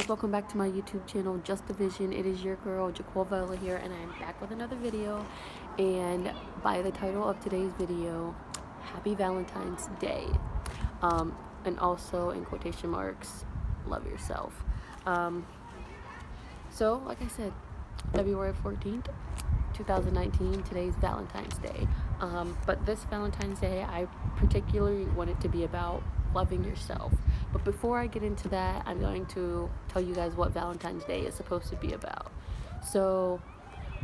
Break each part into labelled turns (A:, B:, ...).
A: welcome back to my YouTube channel, Just a Vision. It is your girl, Jaquova here, and I am back with another video. And by the title of today's video, Happy Valentine's Day. And also, in quotation marks, love yourself. So, like I said, February 14th, 2019, today's Valentine's Day. But this Valentine's Day, I particularly want it to be about loving yourself. But before I get into that, I'm going to tell you guys what Valentine's Day is supposed to be about. So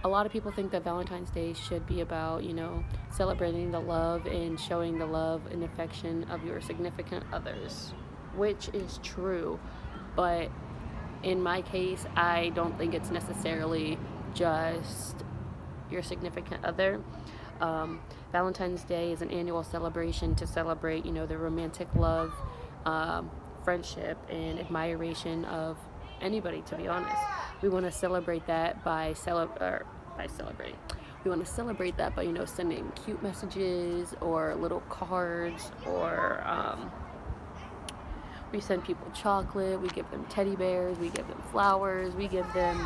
A: a lot of people think that Valentine's Day should be about, celebrating the love and showing the love and affection of your significant others, which is true. But in my case, I don't think it's necessarily just your significant other. Valentine's Day is an annual celebration to celebrate, the romantic love, friendship, and admiration of anybody, to be honest. We want to celebrate that by celebrating. We want to celebrate that by, sending cute messages or little cards, or we send people chocolate, we give them teddy bears, we give them flowers, we give them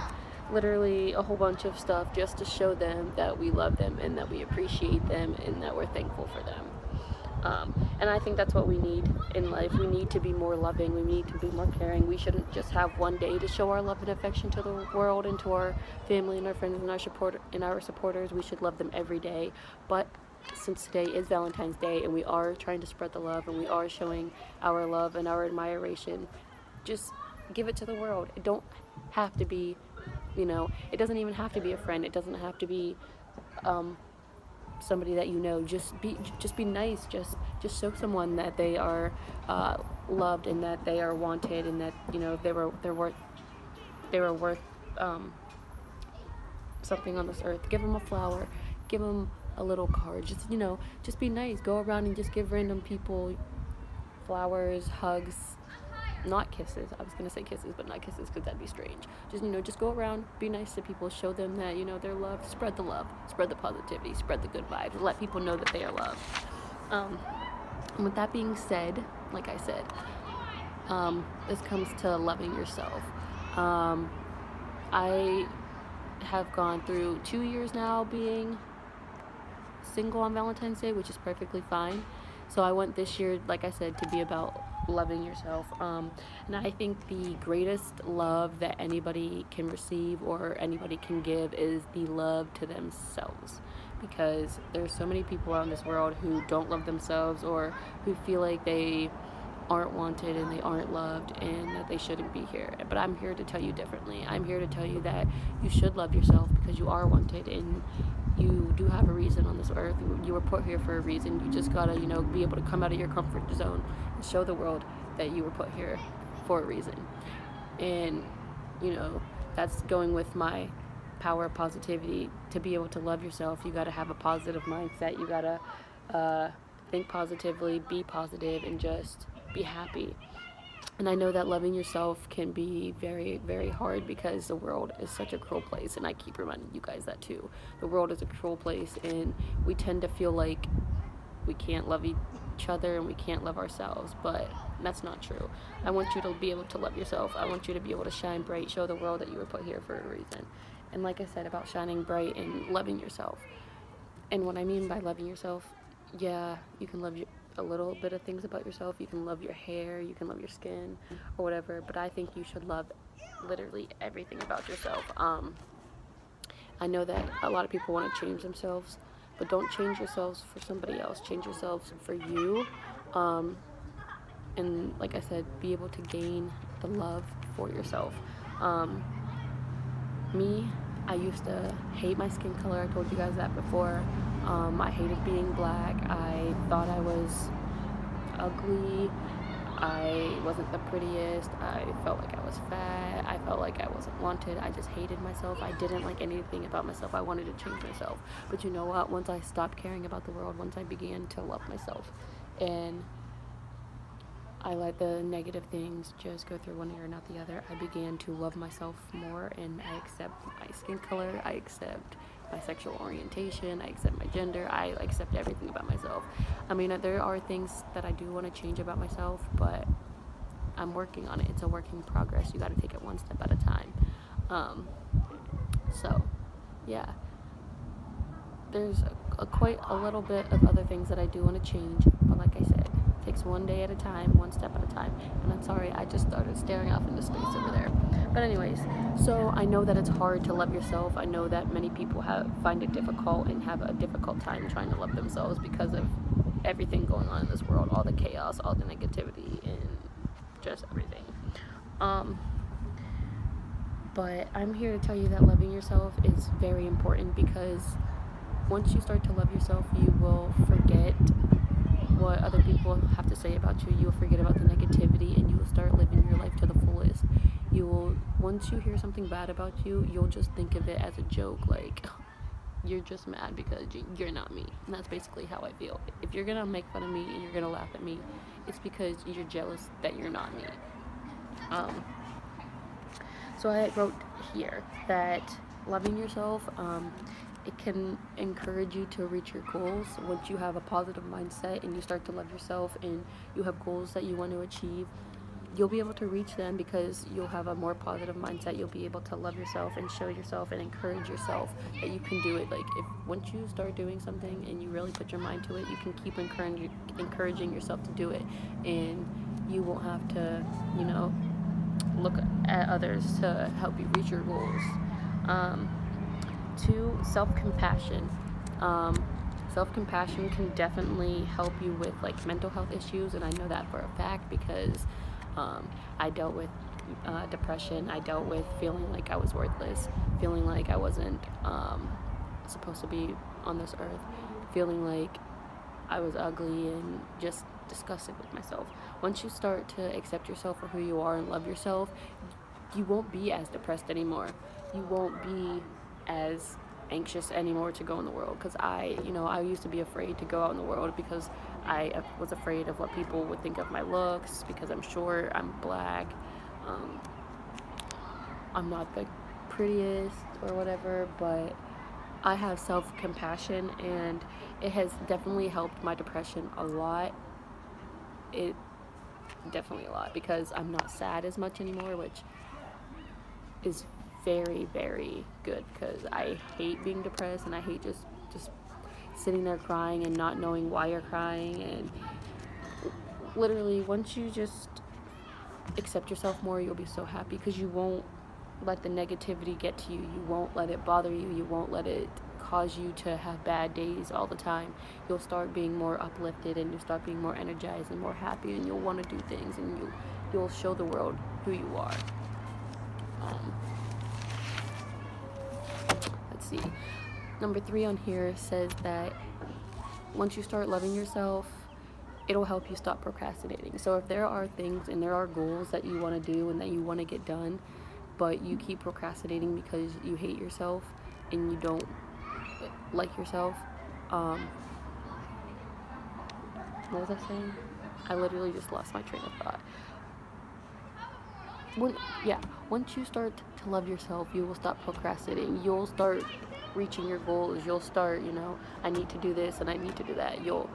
A: literally a whole bunch of stuff just to show them that we love them and that we appreciate them and that we're thankful for them. And I think that's what we need in life. We need to be more loving. We need to be more caring. We shouldn't just have one day to show our love and affection to the world and to our family and our friends and our supporters. We should love them every day. But since today is Valentine's Day and we are trying to spread the love and we are showing our love and our admiration, just give it to the world. It don't have to be, it doesn't even have to be a friend. It doesn't have to be somebody that just be nice. Just show someone that they are loved and that they are wanted and that they were worth something on this earth. Give them a flower, give them a little card. Just be nice. Go around and just give random people flowers, hugs. Not kisses. I was gonna say kisses, but not kisses because that'd be strange. Just go around, be nice to people, show them that they're loved. Spread the love, spread the positivity, spread the good vibes. Let people know that they are loved. And with that being said, like I said, this comes to loving yourself. I have gone through 2 years now being single on Valentine's Day, which is perfectly fine. So I want this year, like I said, to be about loving yourself. And I think the greatest love that anybody can receive or anybody can give is the love to themselves, because there's so many people out in this world who don't love themselves or who feel like they aren't wanted and they aren't loved and that they shouldn't be here. But I'm here to tell you differently. I'm here to tell you that you should love yourself because you are wanted and you do have a reason on this earth. You were put here for a reason. You just gotta, be able to come out of your comfort zone and show the world that you were put here for a reason. And, that's going with my power of positivity. To be able to love yourself, you gotta have a positive mindset. You gotta think positively, be positive, and just be happy. And I know that loving yourself can be very, very hard because the world is such a cruel place, and I keep reminding you guys that too. The world is a cruel place, and we tend to feel like we can't love each other and we can't love ourselves, but that's not true. I want you to be able to love yourself. I want you to be able to shine bright, show the world that you were put here for a reason. And like I said about shining bright and loving yourself, and what I mean by loving yourself, yeah, you can love a little bit of things about yourself. You can love your hair, you can love your skin or whatever, but I think you should love literally everything about yourself. I know that a lot of people want to change themselves, but don't change yourselves for somebody else. Change yourselves for you. And like I said, be able to gain the love for yourself. I used to hate my skin color. I told you guys that before. I hated being black. I thought I was ugly. I wasn't the prettiest. I felt like I was fat. I felt like I wasn't wanted. I just hated myself. I didn't like anything about myself. I wanted to change myself. But you know what? Once I stopped caring about the world, once I began to love myself, and I let the negative things just go through one ear and not the other, I began to love myself more, and I accept my skin color, I accept my sexual orientation, I accept my gender, I accept everything about myself. I mean, there are things that I do want to change about myself, but I'm working on it. It's a work in progress. You got to take it one step at a time. So yeah, there's quite a little bit of other things that I do want to change, but like I said, it takes one day at a time, one step at a time. And I'm sorry, I just started staring off into space over there. But anyways, so I know that it's hard to love yourself. I know that many people find it difficult and have a difficult time trying to love themselves because of everything going on in this world, all the chaos, all the negativity, and just everything. But I'm here to tell you that loving yourself is very important, because once you start to love yourself, you will forget what other people have to say about you. You'll forget about the negativity, and you will start living your life to the fullest. Once you hear something bad about you, you'll just think of it as a joke, like you're just mad because you're not me. And that's basically how I feel. If you're gonna make fun of me and you're gonna laugh at me, it's because you're jealous that you're not me. So I wrote here that loving yourself, it can encourage you to reach your goals. Once you have a positive mindset and you start to love yourself and you have goals that you want to achieve, you'll be able to reach them because you'll have a more positive mindset. You'll be able to love yourself and show yourself and encourage yourself that you can do it. Like, once you start doing something and you really put your mind to it, you can keep encouraging yourself to do it, and you won't have to, look at others to help you reach your goals. 2, self-compassion. Self-compassion can definitely help you with like mental health issues, and I know that for a fact because I dealt with depression. I dealt with feeling like I was worthless, feeling like I wasn't supposed to be on this earth, feeling like I was ugly and just disgusted with myself. Once you start to accept yourself for who you are and love yourself, you won't be as depressed anymore. You won't be as anxious anymore to go in the world, because I used to be afraid to go out in the world because I was afraid of what people would think of my looks, because I'm short, I'm black, I'm not the prettiest or whatever. But I have self-compassion, and it has definitely helped my depression a lot. It definitely a lot, because I'm not sad as much anymore, which is very, very good, because I hate being depressed, and I hate just sitting there crying and not knowing why you're crying. And literally, once you just accept yourself more, you'll be so happy, because you won't let the negativity get to you. You won't let it bother you. You won't let it cause you to have bad days all the time. You'll start being more uplifted, and you'll start being more energized and more happy, and you'll want to do things, and you'll show the world who you are. Let's see. Number 3 on here says that once you start loving yourself, it'll help you stop procrastinating. So if there are things and there are goals that you want to do and that you want to get done, but you keep procrastinating because you hate yourself and you don't like yourself, what was I saying? I literally just lost my train of thought. Once you start to love yourself, you will stop procrastinating. You'll start reaching your goals. You'll start, I need to do this and I need to do that. You'll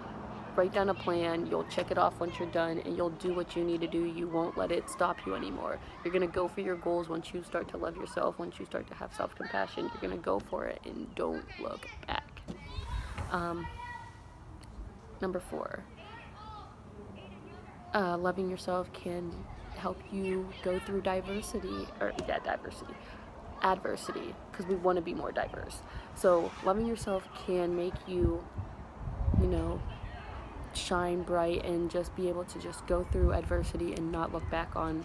A: write down a plan. You'll check it off once you're done, and you'll do what you need to do. You won't let it stop you anymore. You're going to go for your goals once you start to love yourself. Once you start to have self-compassion, you're going to go for it and don't look back. Number 4, loving yourself can help you go through adversity, because we want to be more diverse. So loving yourself can make you, shine bright and just be able to just go through adversity and not look back on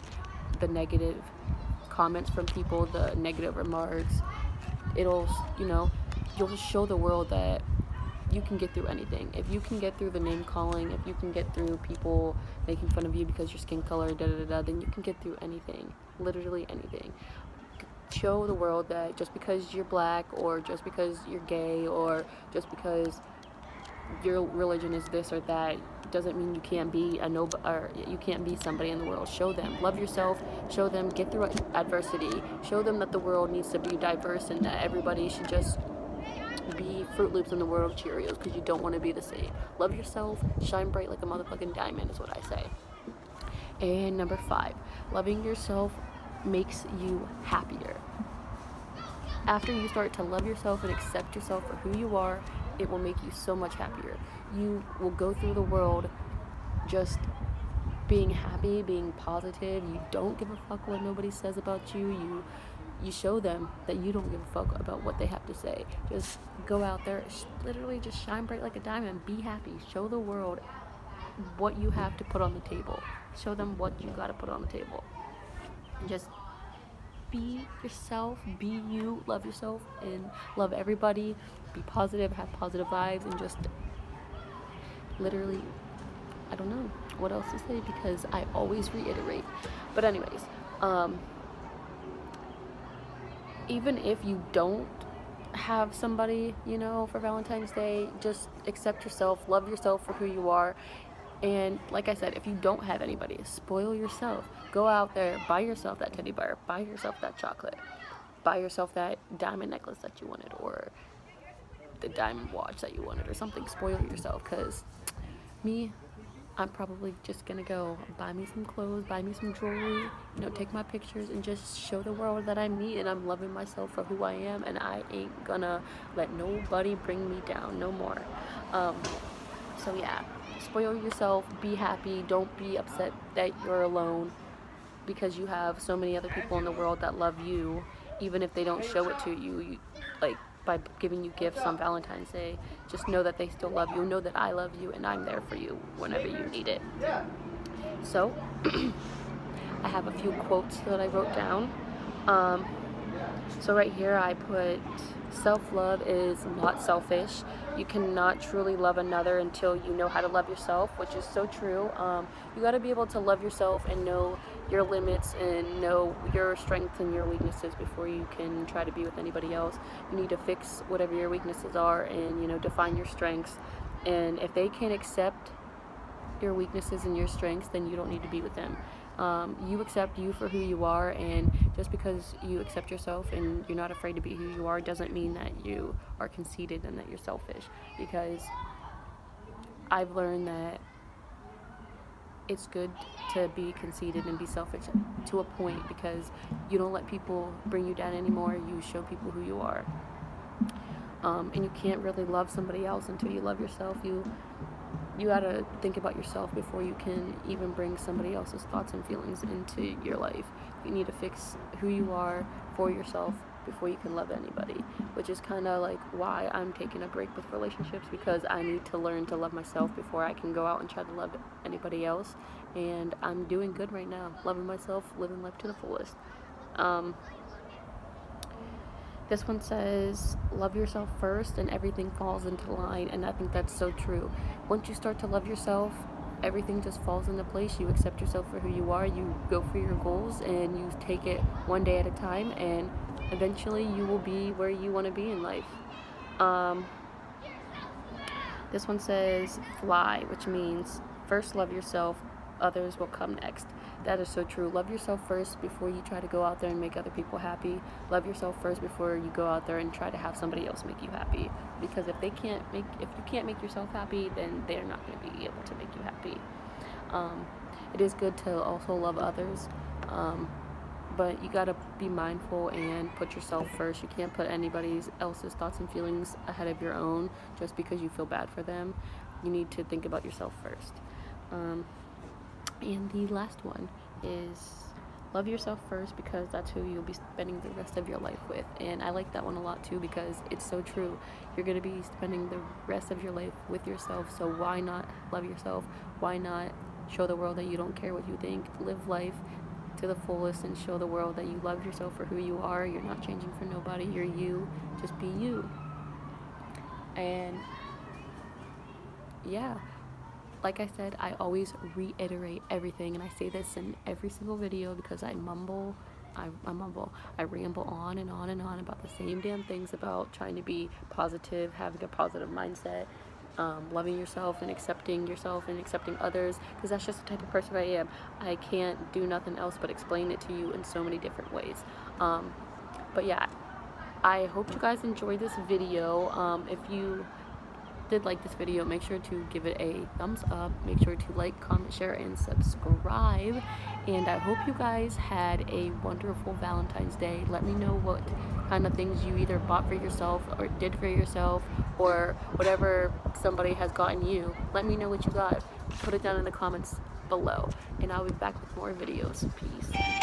A: the negative comments from people, the negative remarks. It'll, you'll show the world that you can get through anything. If you can get through the name calling, if you can get through people making fun of you because your skin color, then you can get through anything, literally anything. Show the world that just because you're black, or just because you're gay, or just because your religion is this or that, doesn't mean you can't be you can't be somebody in the world. Show them, love yourself. Show them, get through adversity. Show them that the world needs to be diverse and that everybody should just be Fruit Loops in the world of Cheerios, because you don't want to be the same. Love yourself, shine bright like a motherfucking diamond is what I say. And number 5, loving yourself makes you happier. After you start to love yourself and accept yourself for who you are, it will make you so much happier. You will go through the world just being happy, being positive. You don't give a fuck what nobody says about you. You show them that you don't give a fuck about what they have to say. Just go out there, literally just shine bright like a diamond. Be happy. Show the world what you have to put on the table. Show them what you got to put on the table. And just be yourself, be you, love yourself, and love everybody. Be positive, have positive vibes, and just literally, I don't know what else to say because I always reiterate. But anyways, even if you don't have somebody, for Valentine's Day, just accept yourself, love yourself for who you are. And like I said, if you don't have anybody, spoil yourself. Go out there, buy yourself that teddy bear, buy yourself that chocolate, buy yourself that diamond necklace that you wanted, or the diamond watch that you wanted, or something. Spoil yourself, because I'm probably just gonna go buy me some clothes, buy me some jewelry, take my pictures, and just show the world that I'm me and I'm loving myself for who I am, and I ain't gonna let nobody bring me down no more. So yeah, spoil yourself, be happy, don't be upset that you're alone, because you have so many other people in the world that love you, even if they don't show it to you, like by giving you gifts on Valentine's Day. Just know that they still love you, know that I love you, and I'm there for you whenever you need it. So I have a few quotes that I wrote down. So right here I put, self-love is not selfish. You cannot truly love another until you know how to love yourself, which is so true. You got to be able to love yourself and know your limits and know your strengths and your weaknesses before you can try to be with anybody else. You need to fix whatever your weaknesses are and, define your strengths. And if they can't accept your weaknesses and your strengths, then you don't need to be with them. You accept you for who you are, and just because you accept yourself and you're not afraid to be who you are doesn't mean that you are conceited and that you're selfish, because I've learned that it's good to be conceited and be selfish to a point, because you don't let people bring you down anymore. You show people who you are. And you can't really love somebody else until you love yourself. You gotta think about yourself before you can even bring somebody else's thoughts and feelings into your life. You need to fix who you are for yourself before you can love anybody, which is kind of like why I'm taking a break with relationships, because I need to learn to love myself before I can go out and try to love anybody else. And I'm doing good right now, loving myself, living life to the fullest. This one says, love yourself first and everything falls into line. And I think that's so true. Once you start to love yourself, everything just falls into place. You accept yourself for who you are. You go for your goals and you take it one day at a time. And eventually you will be where you want to be in life. This one says, fly, which means first love yourself, others will come next. That is so true. Love yourself first before you try to go out there and make other people happy. Love yourself first before you go out there and try to have somebody else make you happy. Because if you can't make yourself happy, then they're not going to be able to make you happy. It is good to also love others, but you got to be mindful and put yourself first. You can't put anybody else's thoughts and feelings ahead of your own just because you feel bad for them. You need to think about yourself first. And the last one is love yourself first, because that's who you'll be spending the rest of your life with. And I like that one a lot too, because it's so true. You're going to be spending the rest of your life with yourself, so why not love yourself? Why not show the world that you don't care what you think? Live life to the fullest and show the world that you love yourself for who you are. You're not changing for nobody. You're you. Just be you. And yeah, like I said, I always reiterate everything, and I say this in every single video because I ramble on and on and on about the same damn things, about trying to be positive, having a positive mindset, loving yourself and accepting others, because that's just the type of person I am. I can't do nothing else but explain it to you in so many different ways. But yeah, I hope you guys enjoyed this video. If you did like this video, make sure to give it a thumbs up. Make sure to like, comment, share, and subscribe. And I hope you guys had a wonderful Valentine's Day. Let me know what kind of things you either bought for yourself or did for yourself, or whatever somebody has gotten you. Let me know what you got. Put it down in the comments below, and I'll be back with more videos. Peace.